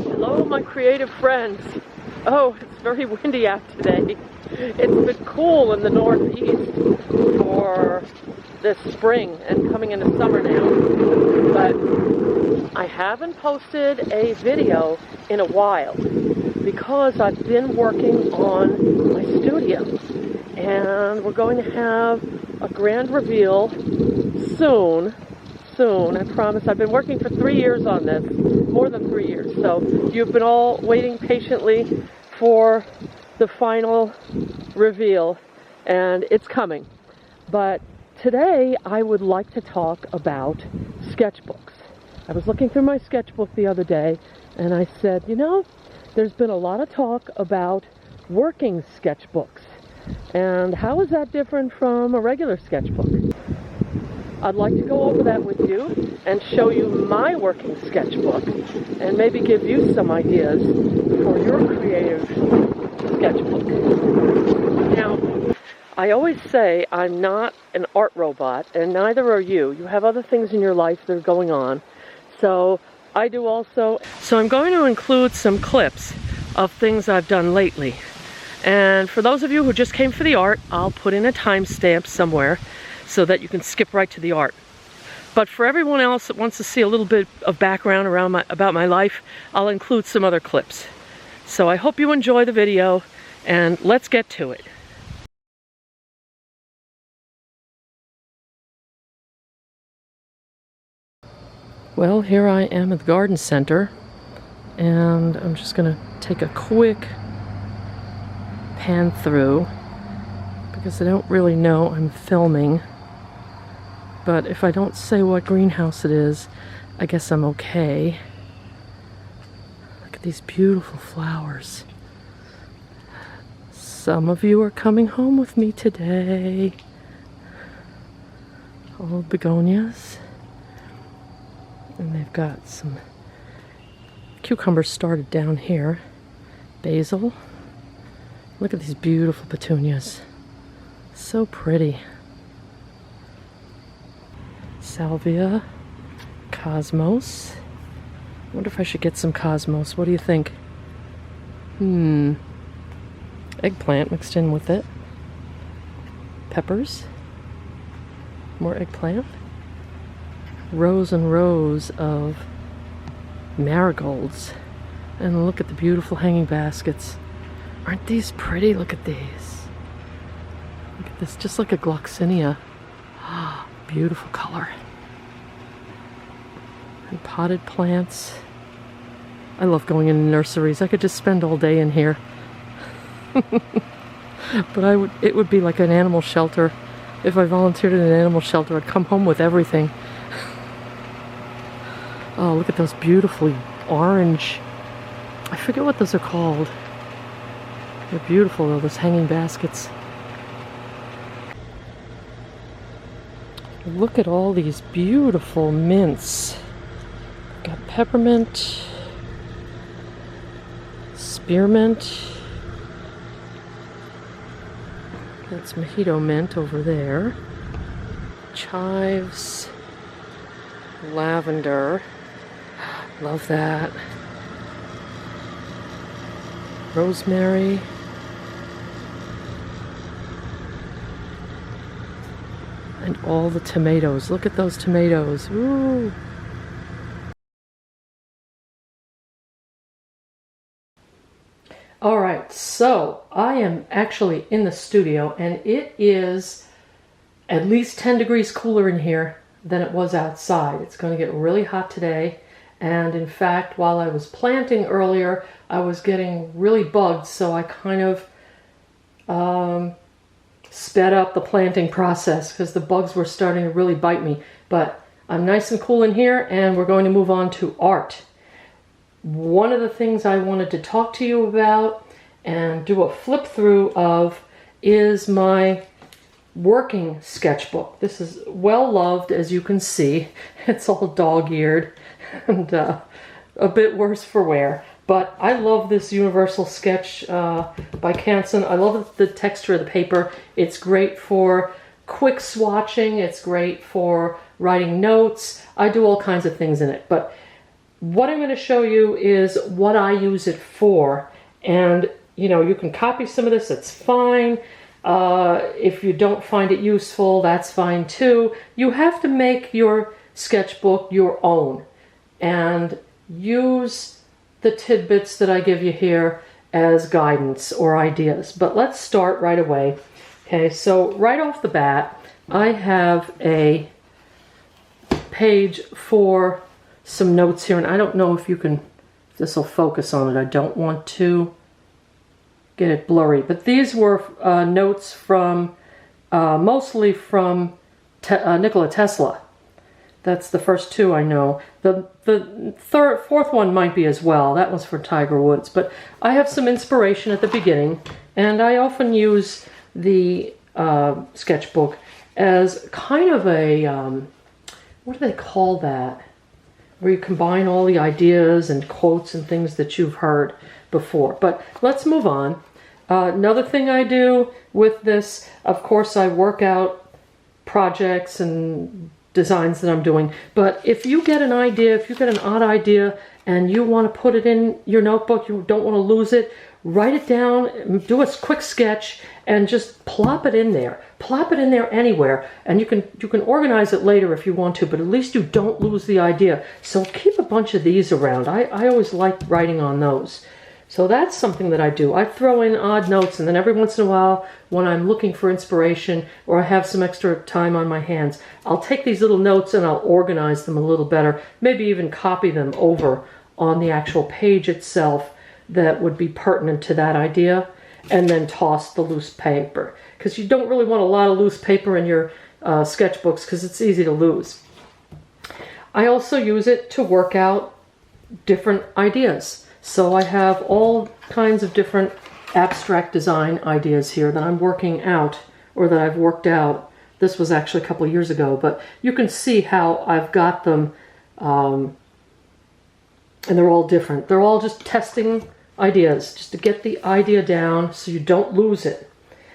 Hello, my creative friends. Oh, it's very windy out today. It's been cool in the northeast for this spring and coming into summer now. But I haven't posted a video in a while because I've been working on my studio. And we're going to have a grand reveal soon, I promise. I've been working for 3 years on this, more than 3 years. So you've been all waiting patiently for the final reveal, and it's coming. But today I would like to talk about sketchbooks. I was looking through my sketchbook the other day, and I said, you know, there's been a lot of talk about working sketchbooks. And how is that different from a regular sketchbook? I'd like to go over that with you and show you my working sketchbook and maybe give you some ideas for your creative sketchbook. Now, I always say I'm not an art robot, and neither are you. You have other things in your life that are going on. So I do also. So I'm going to include some clips of things I've done lately. And for those of you who just came for the art, I'll put in a timestamp somewhere so that you can skip right to the art. But for everyone else that wants to see a little bit of background about my life, I'll include some other clips. So I hope you enjoy the video, and let's get to it. Well, here I am at the garden center, and I'm just going to take a quick pan through because I don't really know I'm filming. But if I don't say what greenhouse it is, I guess I'm okay. Look at these beautiful flowers. Some of you are coming home with me today. All begonias. And they've got some cucumbers started down here. Basil. Look at these beautiful petunias. So pretty. Salvia, cosmos. I wonder if I should get some cosmos. What do you think? Eggplant mixed in with it. Peppers. More eggplant. Rows and rows of marigolds. And look at the beautiful hanging baskets. Aren't these pretty? Look at these. Look at this, just like a gloxinia. Beautiful color. And potted plants. I love going into nurseries. I could just spend all day in here. But it would be like an animal shelter. If I volunteered in an animal shelter, I'd come home with everything. Oh, look at those beautifully orange. I forget what those are called. They're beautiful though, those hanging baskets. Look at all these beautiful mints. Got peppermint, spearmint. That's mojito mint over there. Chives, lavender. Love that. Rosemary. And all the tomatoes. Look at those tomatoes. Ooh. All right, so I am actually in the studio, and it is at least 10 degrees cooler in here than it was outside. It's going to get really hot today. And in fact, while I was planting earlier, I was getting really bugged, so I kind of sped up the planting process because the bugs were starting to really bite me. But I'm nice and cool in here, and we're going to move on to art. One of the things I wanted to talk to you about and do a flip through of is my working sketchbook. This is well loved, as you can see. It's all dog-eared and a bit worse for wear. But I love this Universal Sketch by Canson. I love the texture of the paper. It's great for quick swatching. It's great for writing notes. I do all kinds of things in it. But what I'm going to show you is what I use it for. And, you know, you can copy some of this, it's fine. If you don't find it useful, that's fine too. You have to make your sketchbook your own and use the tidbits that I give you here as guidance or ideas. But let's start right away. Okay, so right off the bat, I have a page for some notes here, and I don't know if this will focus on it. I don't want to get it blurry, but these were notes from, mostly from Nikola Tesla. That's the first two I know. The fourth one might be as well. That was for Tiger Woods. But I have some inspiration at the beginning, and I often use the sketchbook as kind of a, what do they call that? Where you combine all the ideas and quotes and things that you've heard before. But let's move on. Another thing I do with this, of course, I work out projects and designs that I'm doing. But if you get an idea, if you get an odd idea and you want to put it in your notebook, you don't want to lose it, write it down, do a quick sketch, and just plop it in there. Plop it in there anywhere, and you can organize it later if you want to, but at least you don't lose the idea. So keep a bunch of these around. I always like writing on those. So that's something that I do. I throw in odd notes, and then every once in a while, when I'm looking for inspiration or I have some extra time on my hands, I'll take these little notes and I'll organize them a little better, maybe even copy them over on the actual page itself that would be pertinent to that idea, and then toss the loose paper. Because you don't really want a lot of loose paper in your sketchbooks because it's easy to lose. I also use it to work out different ideas. So I have all kinds of different abstract design ideas here that I'm working out, or that I've worked out. This was actually a couple of years ago, but you can see how I've got them, and they're all different. They're all just testing ideas, just to get the idea down so you don't lose it.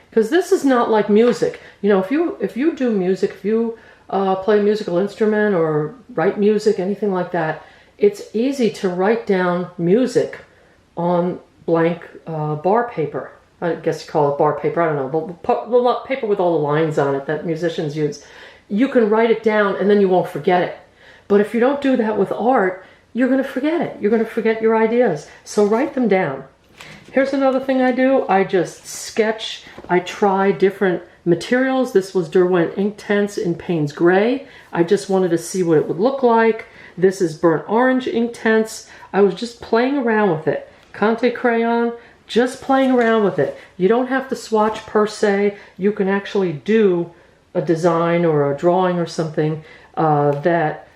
Because this is not like music. You know, if you do music, if you play a musical instrument or write music, anything like that, it's easy to write down music on blank bar paper. I guess you call it bar paper, I don't know, the paper with all the lines on it that musicians use. You can write it down and then you won't forget it. But if you don't do that with art, you're going to forget it. You're going to forget your ideas. So write them down. Here's another thing I do. I just sketch. I try different materials. This was Derwent Inktense in Payne's Gray. I just wanted to see what it would look like. This is Burnt Orange Inktense. I was just playing around with it. Conte Crayon, just playing around with it. You don't have to swatch per se. You can actually do a design or a drawing or something that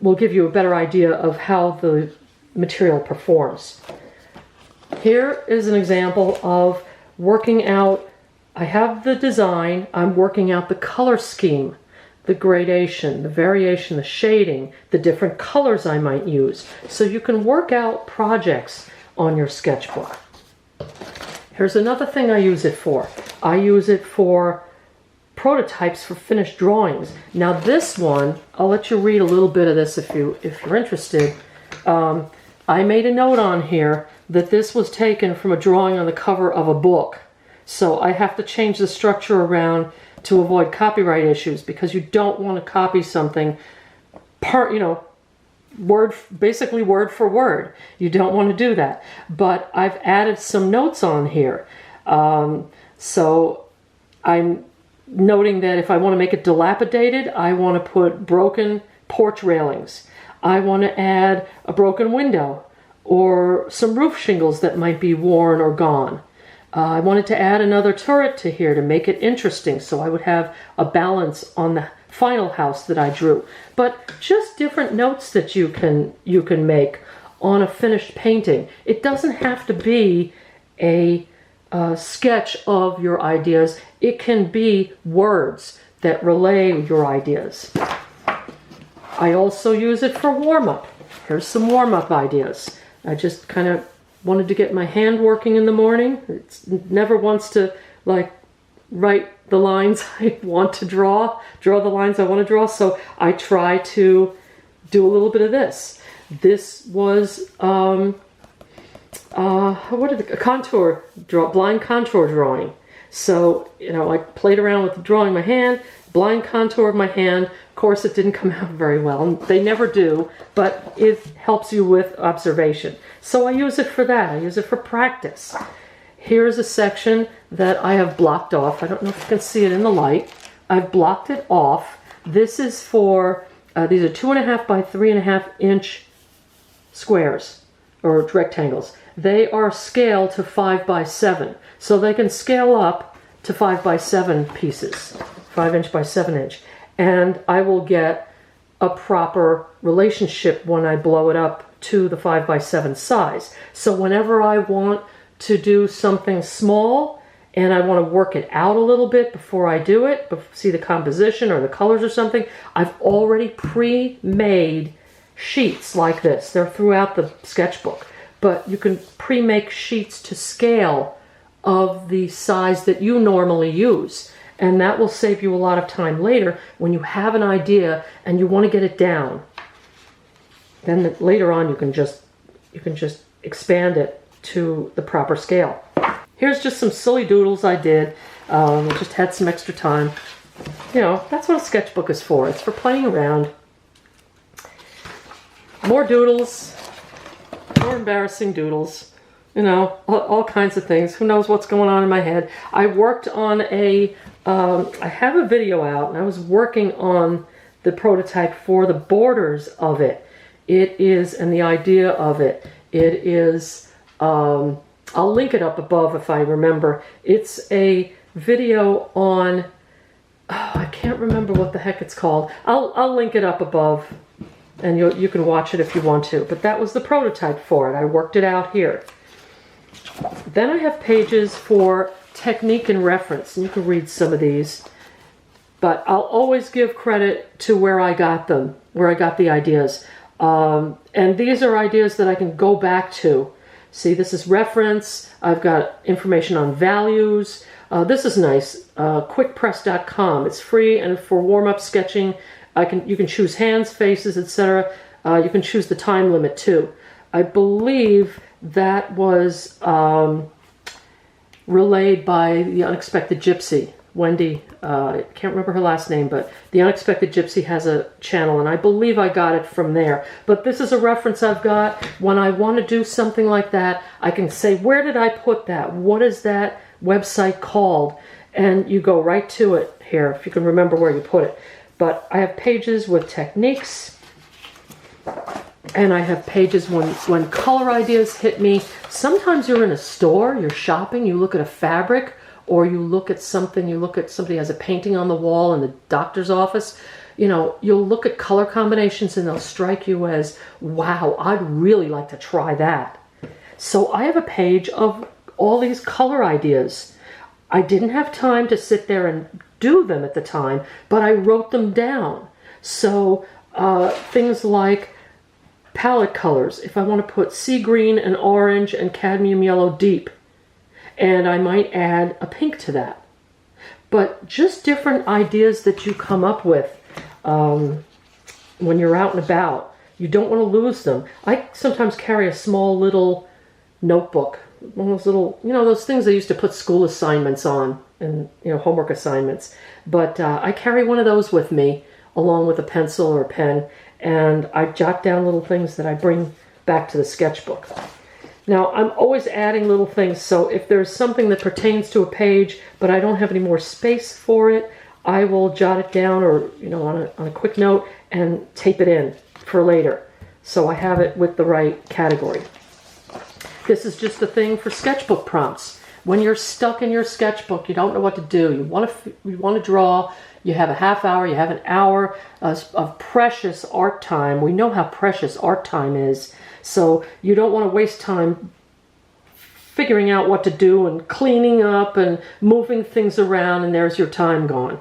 will give you a better idea of how the material performs. Here is an example of working out. I have the design. I'm working out the color scheme, the gradation, the variation, the shading, the different colors I might use. So you can work out projects on your sketchbook. Here's another thing I use it for. I use it for prototypes for finished drawings. Now this one, I'll let you read a little bit of this if you're interested. I made a note on here that this was taken from a drawing on the cover of a book. So I have to change the structure around to avoid copyright issues, because you don't want to copy something basically word for word. You don't want to do that. But I've added some notes on here. So I'm noting that if I want to make it dilapidated, I want to put broken porch railings. I want to add a broken window or some roof shingles that might be worn or gone. I wanted to add another turret to here to make it interesting, so I would have a balance on the final house that I drew. But just different notes that you can make on a finished painting. It doesn't have to be a sketch of your ideas. It can be words that relay your ideas. I also use it for warm-up. Here's some warm-up ideas. I just kind of wanted to get my hand working in the morning. It never wants to write the lines I want to draw the lines I want to draw, so I try to do a little bit of this. This was blind contour drawing. So, you know, I played around with drawing my hand, blind contour of my hand. Of course, it didn't come out very well, and they never do, but it helps you with observation. So I use it for that. I use it for practice. Here's a section that I have blocked off. I don't know if you can see it in the light. I've blocked it off. This is for, these are 2.5 by 3.5 inch squares, or rectangles. They are scaled to 5 by 7. So they can scale up to 5 by 7 pieces, 5 inch by 7 inch. And I will get a proper relationship when I blow it up to the 5 by 7 size. So whenever I want to do something small and I want to work it out a little bit before I do it, see the composition or the colors or something, I've already pre-made sheets like this. They're throughout the sketchbook, but you can pre-make sheets to scale of the size that you normally use, and that will save you a lot of time later when you have an idea and you want to get it down. Then later on you can just expand it to the proper scale. Here's just some silly doodles I did. Just had some extra time. You know, that's what a sketchbook is for. It's for playing around. More doodles, more embarrassing doodles. You know, all kinds of things. Who knows what's going on in my head. I worked on I have a video out, and I was working on the prototype for the borders of it. It is, and the idea of it. It is, I'll link it up above if I remember. It's a video on, I can't remember what the heck it's called. I'll link it up above, and you can watch it if you want to. But that was the prototype for it. I worked it out here. Then I have pages for technique and reference, and you can read some of these. But I'll always give credit to where I got them, where I got the ideas. And these are ideas that I can go back to. See, this is reference. I've got information on values. This is nice. Quickpress.com. It's free, and for warm-up sketching, you can choose hands, faces, etc. You can choose the time limit too. I believe that was relayed by the Unexpected Gypsy, Wendy. I can't remember her last name, but the Unexpected Gypsy has a channel, and I believe I got it from there. But this is a reference I've got. When I want to do something like that, I can say, where did I put that? What is that website called? And you go right to it here, if you can remember where you put it. But I have pages with techniques, and I have pages when color ideas hit me. Sometimes you're in a store, you're shopping, you look at a fabric, or you look at something, somebody has a painting on the wall in the doctor's office. You know, you'll look at color combinations and they'll strike you as, wow, I'd really like to try that. So I have a page of all these color ideas. I didn't have time to sit there and do them at the time, but I wrote them down. So things like palette colors, if I want to put sea green and orange and cadmium yellow deep, and I might add a pink to that. But just different ideas that you come up with when you're out and about. You don't want to lose them. I sometimes carry a small little notebook, one of those little, you know, those things they used to put school assignments on, and, you know, homework assignments. But I carry one of those with me, along with a pencil or a pen, and I jot down little things that I bring back to the sketchbook. Now, I'm always adding little things, so if there's something that pertains to a page, but I don't have any more space for it, I will jot it down, or, you know, on a quick note, and tape it in for later, so I have it with the right category. This is just a thing for sketchbook prompts. When you're stuck in your sketchbook, you don't know what to do, you want to draw, you have a half hour, you have an hour of precious art time. We know how precious art time is. So you don't want to waste time figuring out what to do and cleaning up and moving things around, and there's your time gone.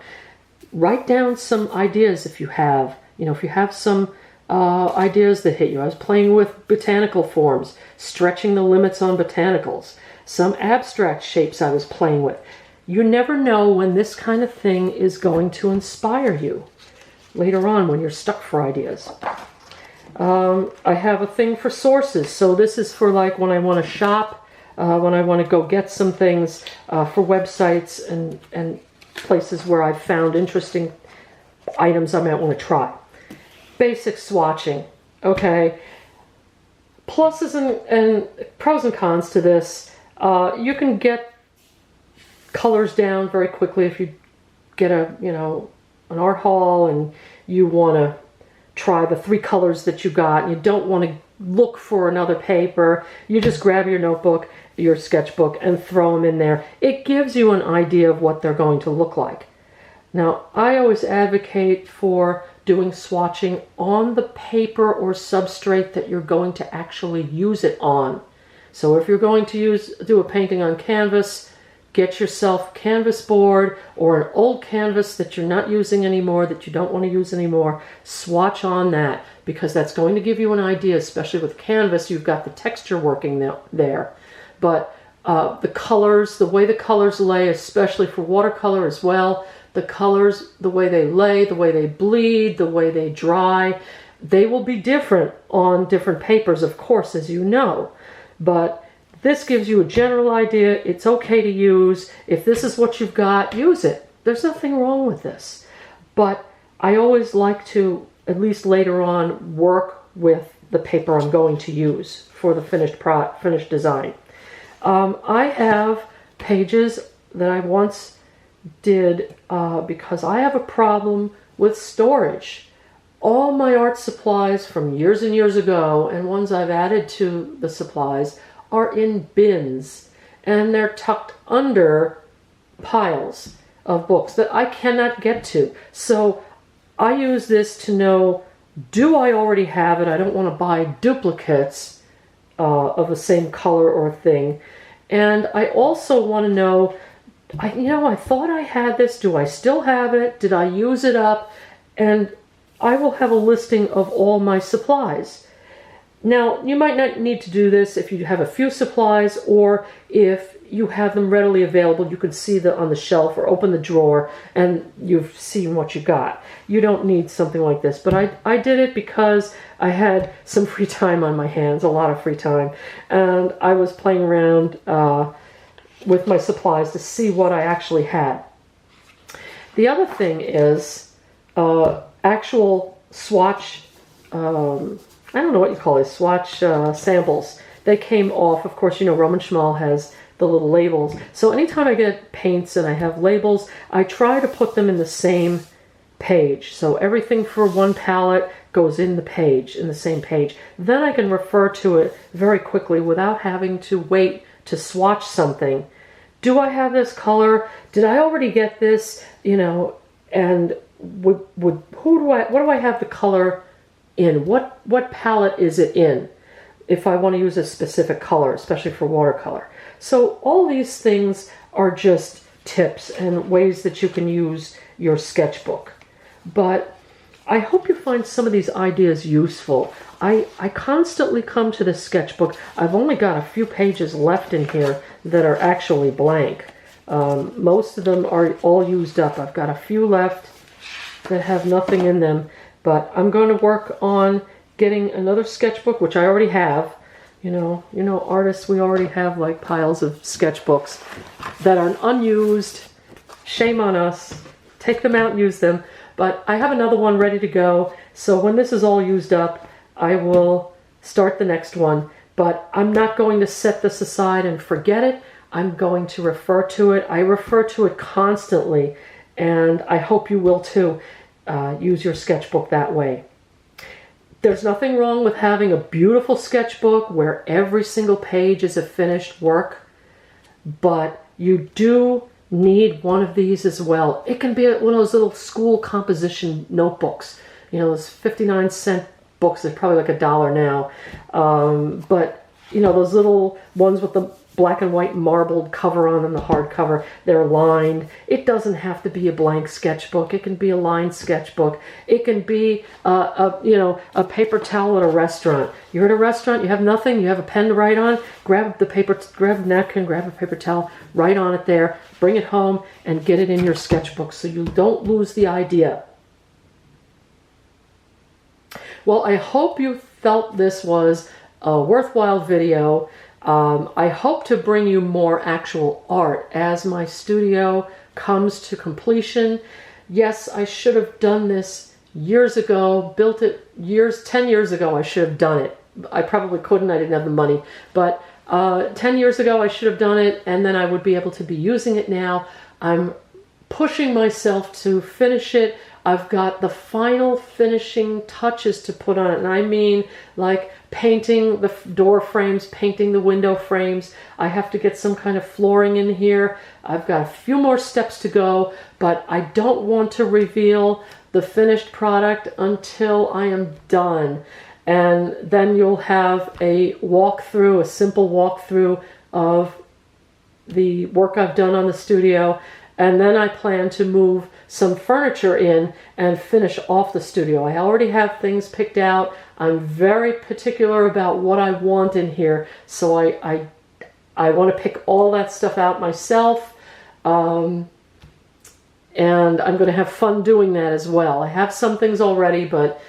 Write down some ideas if you have. You know, if you have some ideas that hit you. I was playing with botanical forms, stretching the limits on botanicals. Some abstract shapes I was playing with. You never know when this kind of thing is going to inspire you later on when you're stuck for ideas. I have a thing for sources. So this is for like when I want to shop, when I want to go get some things for websites and places where I've found interesting items I might want to try. Basic swatching. Okay. Pluses and pros and cons to this. You can get colors down very quickly if you get an art haul and you want to try the 3 colors that you got and you don't want to look for another paper. You just grab your notebook, your sketchbook, and throw them in there. It gives you an idea of what they're going to look like. Now, I always advocate for doing swatching on the paper or substrate that you're going to actually use it on. So if you're going to do a painting on canvas, get yourself a canvas board or an old canvas that you're not using anymore, that you don't want to use anymore. Swatch on that, because that's going to give you an idea, especially with canvas. You've got the texture working there. But the colors, the way the colors lay, especially for watercolor as well, the colors, the way they lay, the way they bleed, the way they dry, they will be different on different papers, of course, as you know. But this gives you a general idea. It's okay to use. If this is what you've got, use it. There's nothing wrong with this. But I always like to, at least later on, work with the paper I'm going to use for the finished design. I have pages that I once did because I have a problem with storage. All my art supplies from years and years ago, and ones I've added to the supplies, are in bins, and they're tucked under piles of books that I cannot get to. So I use this to know, do I already have it? I don't want to buy duplicates of the same color or thing. And I also want to know, I thought I had this. Do I still have it? Did I use it up? And I will have a listing of all my supplies. Now, you might not need to do this if you have a few supplies, or if you have them readily available. You can see them on the shelf or open the drawer and you've seen what you got. You don't need something like this, but I did it because I had some free time on my hands, a lot of free time, and I was playing around with my supplies to see what I actually had. The other thing is actual swatch, I don't know what you call it, swatch samples. They came off, of course, Roman Schmal has the little labels. So anytime I get paints and I have labels, I try to put them in the same page. So everything for one palette goes in the same page. Then I can refer to it very quickly without having to wait to swatch something. Do I have this color? Did I already get this? And what do I have the color in? What palette is it in? If I want to use a specific color, especially for watercolor. So all these things are just tips and ways that you can use your sketchbook. But I hope you find some of these ideas useful. I constantly come to this sketchbook. I've only got a few pages left in here that are actually blank. Most of them are all used up. I've got a few left that have nothing in them, but I'm going to work on getting another sketchbook, which I already have. Artists, we already have like piles of sketchbooks that are unused. Shame on us. Take them out and use them. But I have another one ready to go. So when this is all used up, I will start the next one. But I'm not going to set this aside and forget it. I'm going to refer to it. I refer to it constantly, and I hope you will too. Use your sketchbook that way. There's nothing wrong with having a beautiful sketchbook where every single page is a finished work, but you do need one of these as well. It can be one of those little school composition notebooks. Those 59-cent books are probably like $1 now. But those little ones with the black and white marbled cover on them, the hardcover, they're lined. It doesn't have to be a blank sketchbook. It can be a lined sketchbook. It can be a paper towel at a restaurant. You're at a restaurant, you have nothing, you have a pen to write on, grab a napkin, grab a paper towel, write on it there, bring it home, and get it in your sketchbook so you don't lose the idea. Well, I hope you felt this was a worthwhile video. I hope to bring you more actual art as my studio comes to completion. Yes, I should have done this years ago, built it 10 years ago I should have done it. I probably couldn't, I didn't have the money, but 10 years ago I should have done it, and then I would be able to be using it now. I'm pushing myself to finish it. I've got the final finishing touches to put on it, and I mean like painting the door frames, painting the window frames. I have to get some kind of flooring in here. I've got a few more steps to go, but I don't want to reveal the finished product until I am done. And then you'll have a walkthrough, a simple walkthrough of the work I've done on the studio. And then I plan to move some furniture in and finish off the studio. I already have things picked out. I'm very particular about what I want in here. So I want to pick all that stuff out myself. And I'm going to have fun doing that as well. I have some things already, but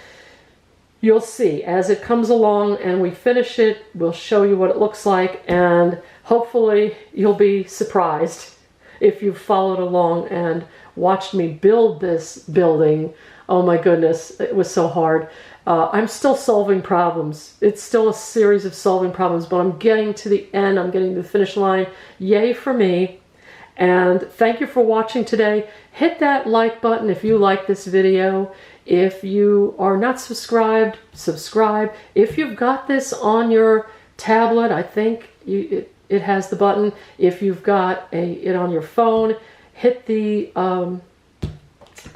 you'll see as it comes along and we finish it, we'll show you what it looks like, and hopefully you'll be surprised if you've followed along and watched me build this building. Oh my goodness, it was so hard. I'm still solving problems. It's still a series of solving problems, but I'm getting to the end. I'm getting to the finish line. Yay for me. And thank you for watching today. Hit that like button if you like this video. If you are not subscribed, subscribe. If you've got this on your tablet, I think it has the button. If you've got it on your phone, hit the,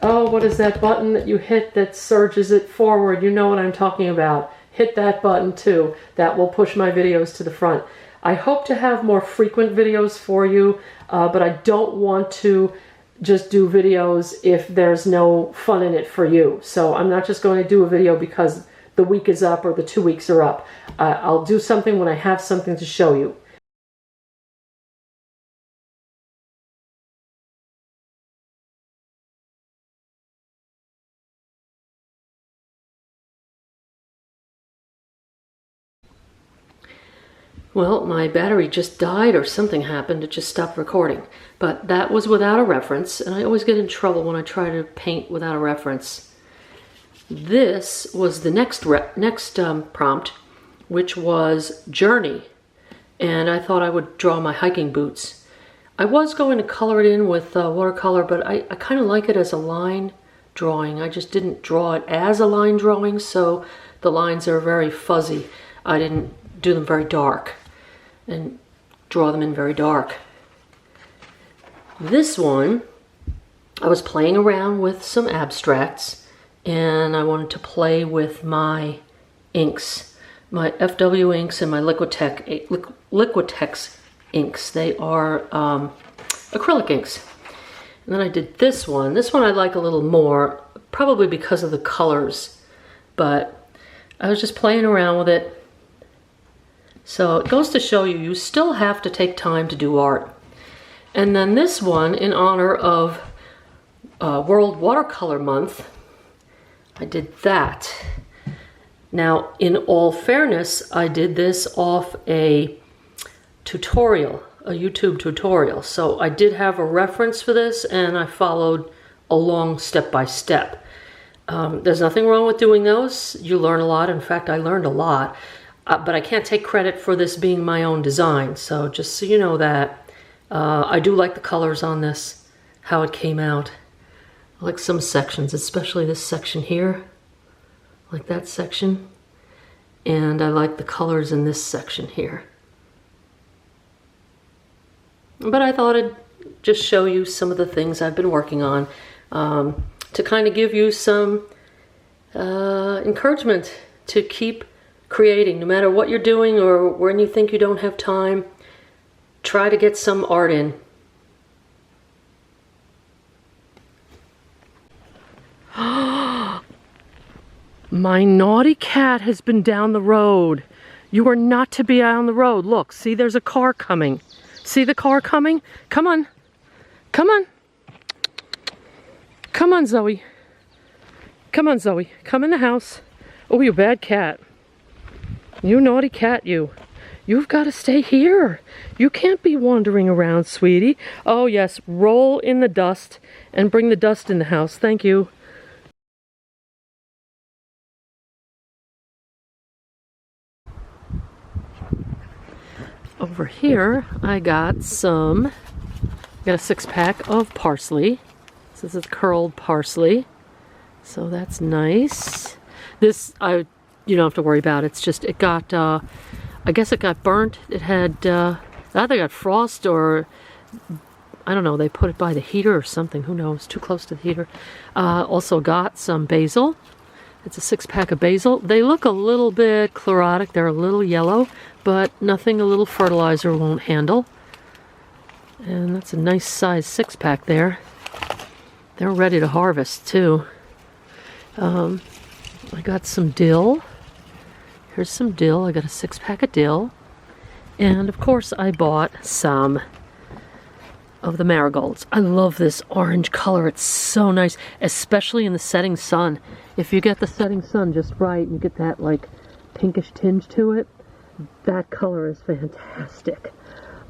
what is that button that you hit that surges it forward? You know what I'm talking about. Hit that button too. That will push my videos to the front. I hope to have more frequent videos for you, but I don't want to just do videos if there's no fun in it for you. So I'm not just going to do a video because the week is up or the 2 weeks are up. I'll do something when I have something to show you. Well, my battery just died or something happened. It just stopped recording. But that was without a reference, and I always get in trouble when I try to paint without a reference. This was the next prompt, which was journey. And I thought I would draw my hiking boots. I was going to color it in with watercolor, but I kind of like it as a line drawing. I just didn't draw it as a line drawing, so the lines are very fuzzy. I didn't do them very dark and draw them in very dark. This one, I was playing around with some abstracts, and I wanted to play with my inks, my FW inks and my Liquitex inks. They are acrylic inks. And then I did this one. This one I like a little more, probably because of the colors, but I was just playing around with it. So it goes to show you, you still have to take time to do art. And then this one, in honor of World Watercolor Month, I did that. Now, in all fairness, I did this off a tutorial, a YouTube tutorial. So I did have a reference for this, and I followed along step by step. There's nothing wrong with doing those. You learn a lot. In fact, I learned a lot. But I can't take credit for this being my own design, so just so you know that. I do like the colors on this, how it came out. I like some sections, especially this section here. I like that section. And I like the colors in this section here. But I thought I'd just show you some of the things I've been working on to kind of give you some encouragement to keep creating. No matter what you're doing or when you think you don't have time, try to get some art in. My naughty cat has been down the road. You are not to be out on the road. Look, see, there's a car coming. See the car coming? Come on. Come on. Come on, Zoe. Come on, Zoe. Come in the house. Oh, you bad cat. You naughty cat, you. You've got to stay here. You can't be wandering around, sweetie. Oh, yes, roll in the dust and bring the dust in the house. Thank you. Over here, I got a 6-pack of parsley. This is curled parsley. So that's nice. This, you don't have to worry about. It's just, it got, I guess it got burnt. It had, either got frost or, I don't know, they put it by the heater or something. Who knows? Too close to the heater. Also got some basil. It's a 6-pack of basil. They look a little bit chlorotic. They're a little yellow, but nothing a little fertilizer won't handle. And that's a nice size 6-pack there. They're ready to harvest too. I got some dill. Here's some dill. I got a 6-pack of dill. And of course I bought some of the marigolds. I love this orange color. It's so nice, especially in the setting sun. If you get the setting sun just right and you get that like pinkish tinge to it, that color is fantastic.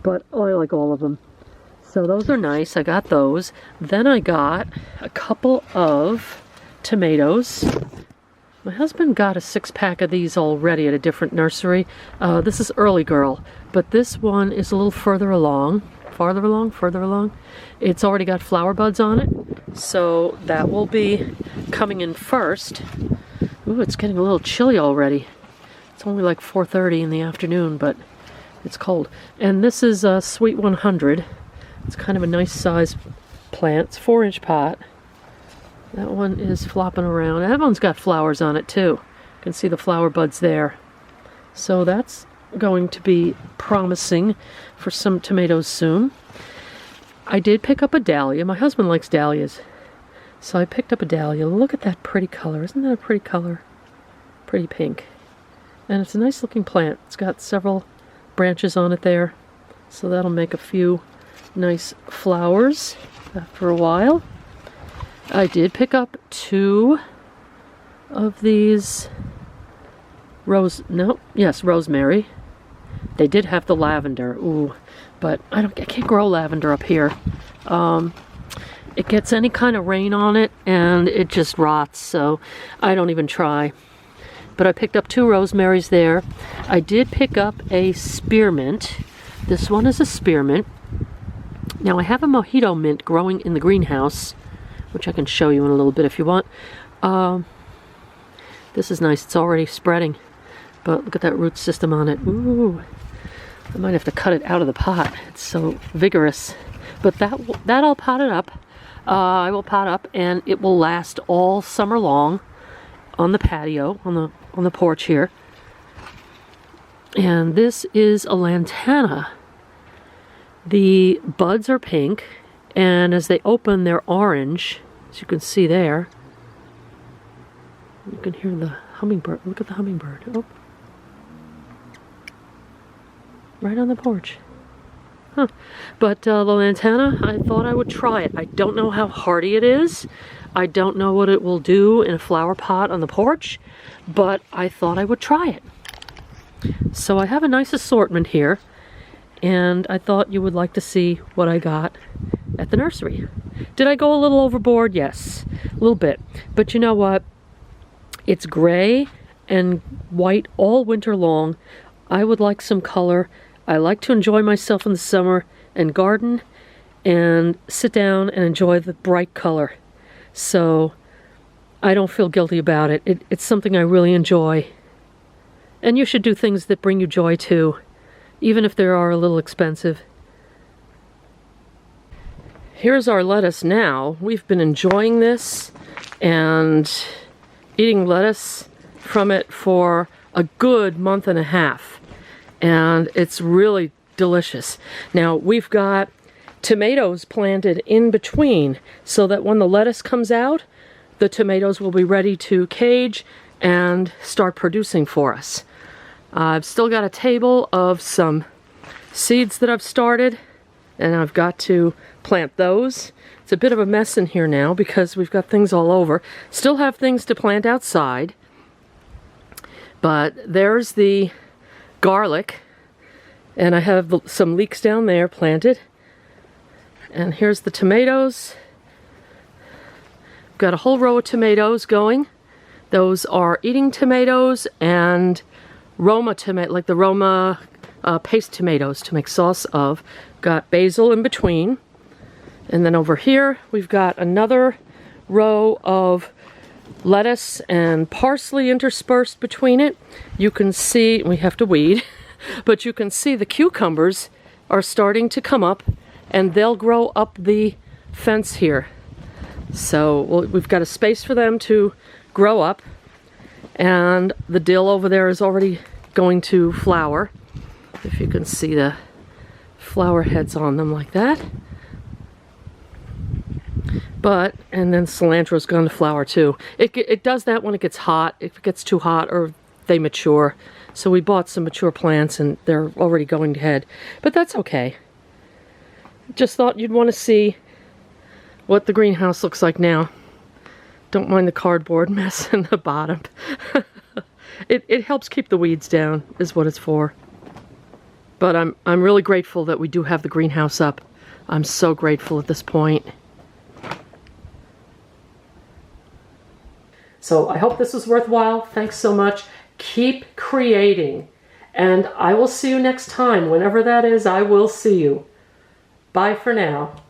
But oh, I like all of them. So those are nice. I got those. Then I got a couple of tomatoes. My husband got a 6-pack of these already at a different nursery. This is Early Girl, but this one is a little further along. Farther along. It's already got flower buds on it, so that will be coming in first. Ooh, it's getting a little chilly already. It's only like 4:30 in the afternoon, but it's cold. And this is a Sweet 100. It's kind of a nice size plant. It's 4-inch pot. That one is flopping around. That one's got flowers on it too. You can see the flower buds there. So that's going to be promising for some tomatoes soon. I did pick up a dahlia. My husband likes dahlias. So I picked up a dahlia. Look at that pretty color. Isn't that a pretty color? Pretty pink. And it's a nice looking plant. It's got several branches on it there. So that'll make a few nice flowers after a while. I did pick up 2 of these rosemary. They did have the lavender. Ooh, but I can't grow lavender up here. It gets any kind of rain on it and it just rots, so I don't even try. But I picked up 2 rosemaries there. I did pick up a spearmint. This one is a spearmint. Now I have a mojito mint growing in the greenhouse, which I can show you in a little bit if you want. This is nice. It's already spreading. But look at that root system on it. Ooh. I might have to cut it out of the pot. It's so vigorous. But that I'll pot it up. I will pot up and it will last all summer long on the patio, on the porch here. And this is a lantana. The buds are pink, and as they open, they're orange, as you can see there. You can hear the hummingbird. Look at the hummingbird. Oh. Right on the porch. Huh. But the lantana, I thought I would try it. I don't know how hardy it is. I don't know what it will do in a flower pot on the porch, but I thought I would try it. So I have a nice assortment here, and I thought you would like to see what I got at the nursery. Did I go a little overboard? Yes, a little bit. But you know what? It's gray and white all winter long. I would like some color. I like to enjoy myself in the summer and garden and sit down and enjoy the bright color. So I don't feel guilty about it. It's something I really enjoy. And you should do things that bring you joy too, even if they are a little expensive. Here's our lettuce now. We've been enjoying this and eating lettuce from it for a good month and a half. And it's really delicious. Now we've got tomatoes planted in between so that when the lettuce comes out, the tomatoes will be ready to cage and start producing for us. I've still got a table of some seeds that I've started, and I've got to plant those. It's a bit of a mess in here now because we've got things all over. Still have things to plant outside, but there's the garlic. And I have some leeks down there planted. And here's the tomatoes. Got a whole row of tomatoes going. Those are eating tomatoes and Roma tomato, like the Roma paste tomatoes to make sauce of. Got basil in between. And then over here we've got another row of lettuce and parsley interspersed between it. You can see, we have to weed, but you can see the cucumbers are starting to come up and they'll grow up the fence here. So we've got a space for them to grow up, and the dill over there is already going to flower. If you can see the flower heads on them like that. And then cilantro's going to flower too. It does that when it gets hot, if it gets too hot or they mature. So we bought some mature plants and they're already going ahead. But that's okay. Just thought you'd want to see what the greenhouse looks like now. Don't mind the cardboard mess in the bottom. It helps keep the weeds down, is what it's for. But I'm really grateful that we do have the greenhouse up. I'm so grateful at this point. So I hope this was worthwhile. Thanks so much. Keep creating. And I will see you next time. Whenever that is, I will see you. Bye for now.